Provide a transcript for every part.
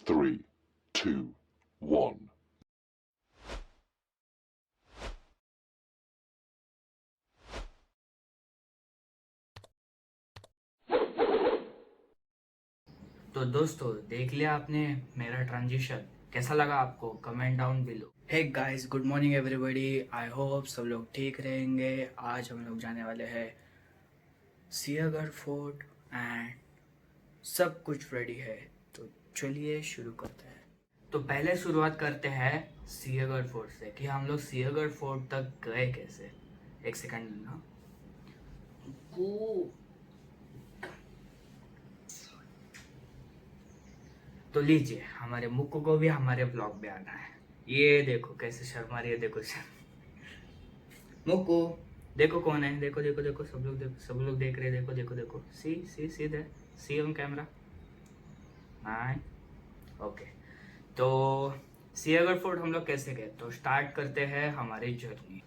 3, 2, 1. तो दोस्तों देख लिया आपने मेरा ट्रांजिशन, कैसा लगा आपको? Comment down below. Hey guys, good morning everybody. I hope सब लोग ठीक रहेंगे। आज हम लोग जाने वाले हैं सियागढ़ फोर्ट एंड सब कुछ रेडी है, तो चलिए शुरू करते हैं। तो पहले शुरुआत करते हैं सियागढ़ फोर्ट से कि हम लोग सियागढ़ फोर्ट तक गए कैसे। एक सेकंड ना। तो लीजिए, हमारे मुक्कू को भी हमारे ब्लॉग में आना है। ये देखो कैसे शर्मा रही है, देखो मुक्कू, देखो कौन है, देखो देखो देखो, सब लोग देखो, सब लोग देख रहे हैं, देखो देखो देखो, सी सी सी दे, सी ऑन कैमरा। Nine, okay. तो सियागढ़ फोर्ट हम लोग कैसे गए, तो स्टार्ट करते हैं हमारी जर्नी।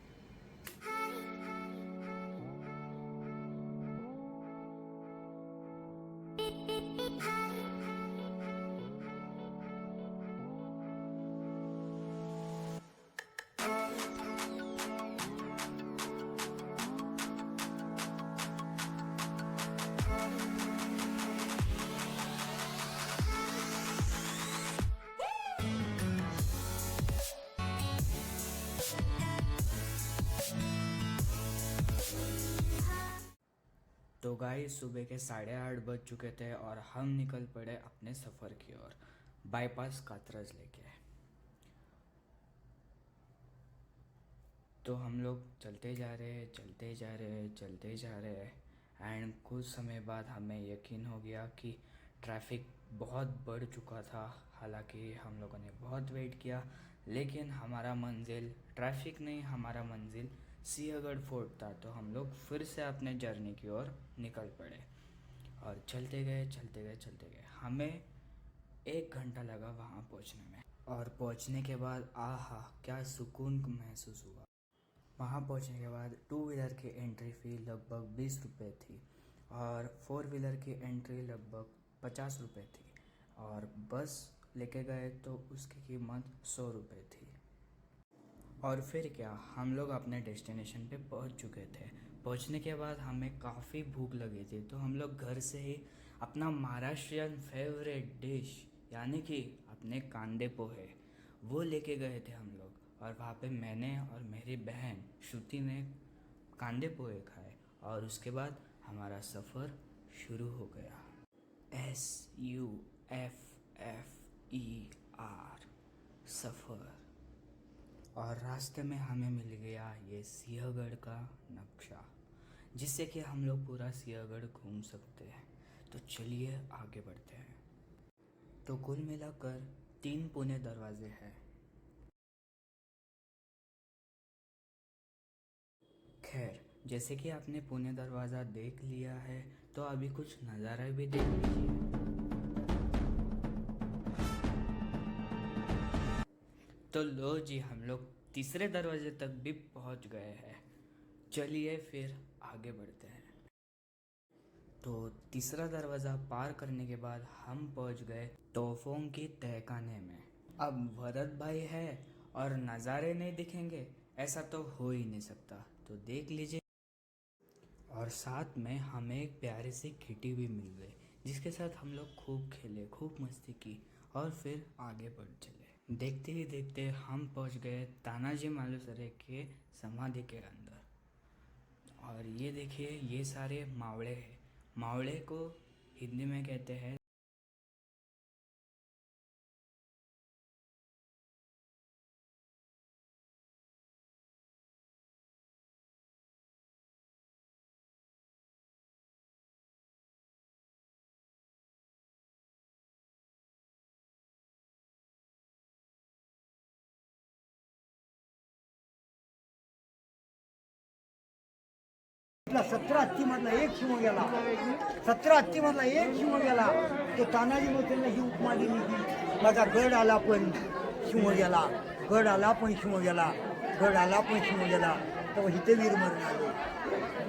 तो गाइस, सुबह के 8:30 बज चुके थे और हम निकल पड़े अपने सफ़र की ओर, बाईपास कातरज लेके। तो हम लोग चलते जा रहे हैं, चलते जा रहे हैं, चलते जा रहे हैं एंड कुछ समय बाद हमें यकीन हो गया कि ट्रैफिक बहुत बढ़ चुका था। हालांकि हम लोगों ने बहुत वेट किया, लेकिन हमारा मंजिल ट्रैफिक नहीं, हमारा मंजिल सियागढ़ फोर्ट था। तो हम लोग फिर से अपने जर्नी की ओर निकल पड़े और चलते गए चलते गए चलते गए। हमें 1 घंटा लगा वहाँ पहुँचने में, और पहुँचने के बाद आहा क्या सुकून महसूस हुआ। वहाँ पहुँचने के बाद 2 व्हीलर की एंट्री फ़ी लगभग 20 रुपये थी और 4 व्हीलर की एंट्री लगभग 50 रुपये थी, और बस लेके गए तो उसकी कीमत 100 रुपये थी। और फिर क्या, हम लोग अपने डेस्टिनेशन पे पहुँच चुके थे। पहुँचने के बाद हमें काफ़ी भूख लगी थी, तो हम लोग घर से ही अपना महाराष्ट्रियन फेवरेट डिश यानी कि अपने कांदे पोहे वो लेके गए थे हम लोग। और वहाँ पे मैंने और मेरी बहन श्रुति ने कांदे पोहे खाए और उसके बाद हमारा सफ़र शुरू हो गया। SUFFER, सफ़र। और रास्ते में हमें मिल गया ये सिंहगढ़ का नक्शा, जिससे कि हम लोग पूरा सिंहगढ़ घूम सकते हैं। तो चलिए आगे बढ़ते हैं। तो कुल मिलाकर 3 पुणे दरवाजे हैं। खैर, जैसे कि आपने पुणे दरवाज़ा देख लिया है, तो अभी कुछ नज़ारा भी देख लीजिए। तो लो जी, हम लोग तीसरे दरवाजे तक भी पहुंच गए हैं। चलिए फिर आगे बढ़ते हैं। तो तीसरा दरवाज़ा पार करने के बाद हम पहुंच गए तोहफों की तहखाने में। अब भरत भाई है और नज़ारे नहीं दिखेंगे, ऐसा तो हो ही नहीं सकता। तो देख लीजिए। और साथ में हमें एक प्यारी सी खिटी भी मिल गई, जिसके साथ हम लोग खूब खेले, खूब मस्ती की और फिर आगे बढ़ चले। देखते ही देखते हम पहुंच गए तानाजी मालुसरे के समाधि के अंदर। और ये देखिए, ये सारे मावड़े हैं। मावड़े को हिंदी में कहते हैं मधला 17 हत्ती मधला एक शिव गेला. 17 हत्ती मधला एक शिव गेला. तो तानाजी मोत्यांना ही उपमा दिली की माझा गड आला पण शिव गेला, गड आला पण शिव गेला, गड आला पण शिव गेला. तो हिते वीर मरण आले.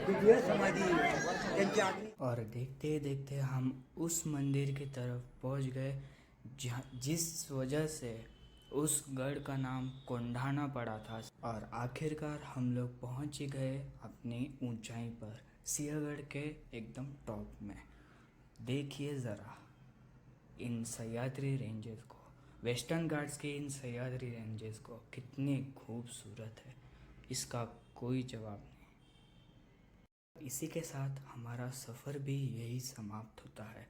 दिव्य समाधी त्यांची आज्ञा. और देखते देखते हम उस मंदिर की तरफ पहुंच गए जिस वजह से उस गढ़ का नाम कोंढाना पड़ा था। और आखिरकार हम लोग पहुंच ही गए अपनी ऊंचाई पर, सिंहगढ़ के एकदम टॉप में। देखिए ज़रा इन सह्याद्री रेंजेस को, वेस्टर्न घाट्स के इन सह्याद्री रेंजेस को, कितनी खूबसूरत है, इसका कोई जवाब नहीं। इसी के साथ हमारा सफ़र भी यही समाप्त होता है।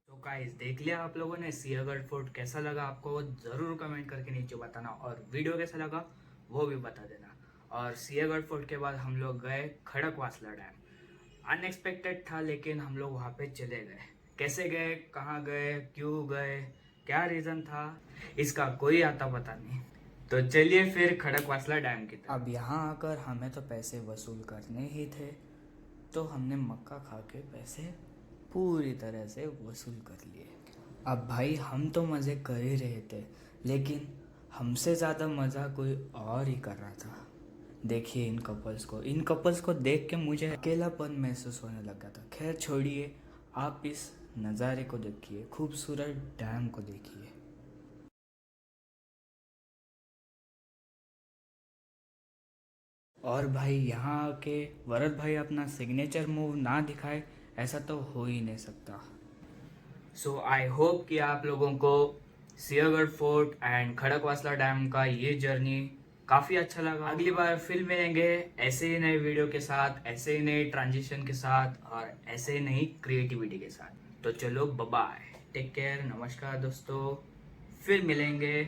तो गाइस, देख लिया आप लोगों ने सिंहगढ़ फोर्ट, कैसा लगा आपको वो ज़रूर कमेंट करके नीचे बताना, और वीडियो कैसा लगा वो भी बता देना। और सिंहगढ़ फोर्ट के बाद हम लोग गए खड़कवासला डैम। अनएक्सपेक्टेड था, लेकिन हम लोग वहाँ पे चले गए। कैसे गए, कहाँ गए, क्यों गए, क्या रीज़न था, इसका कोई आता पता नहीं। तो चलिए फिर खड़कवासला डैम की तरफ। अब यहाँ आकर हमें तो पैसे वसूल करने ही थे, तो हमने मक्का खा के पैसे पूरी तरह से वसूल कर लिए। अब भाई हम तो मज़े कर ही रहे थे, लेकिन हमसे ज़्यादा मज़ा कोई और ही कर रहा था। देखिए इन कपल्स को देख के मुझे अकेलापन महसूस होने लगा था। खैर छोड़िए, आप इस नज़ारे को देखिए, खूबसूरत डैम को देखिए। और भाई यहाँ आके वरद भाई अपना सिग्नेचर मूव ना दिखाए, ऐसा तो हो ही नहीं सकता। सो आई होप कि आप लोगों को Sinhagad fort and Khadakwasla dam का ये जर्नी काफ़ी अच्छा लगा। अगली बार फिर मिलेंगे ऐसे ही नए वीडियो के साथ, ऐसे ही नए ट्रांजिशन के साथ, और ऐसे ही नई क्रिएटिविटी के साथ। तो चलो बाय, टेक केयर, नमस्कार दोस्तों, फिर मिलेंगे।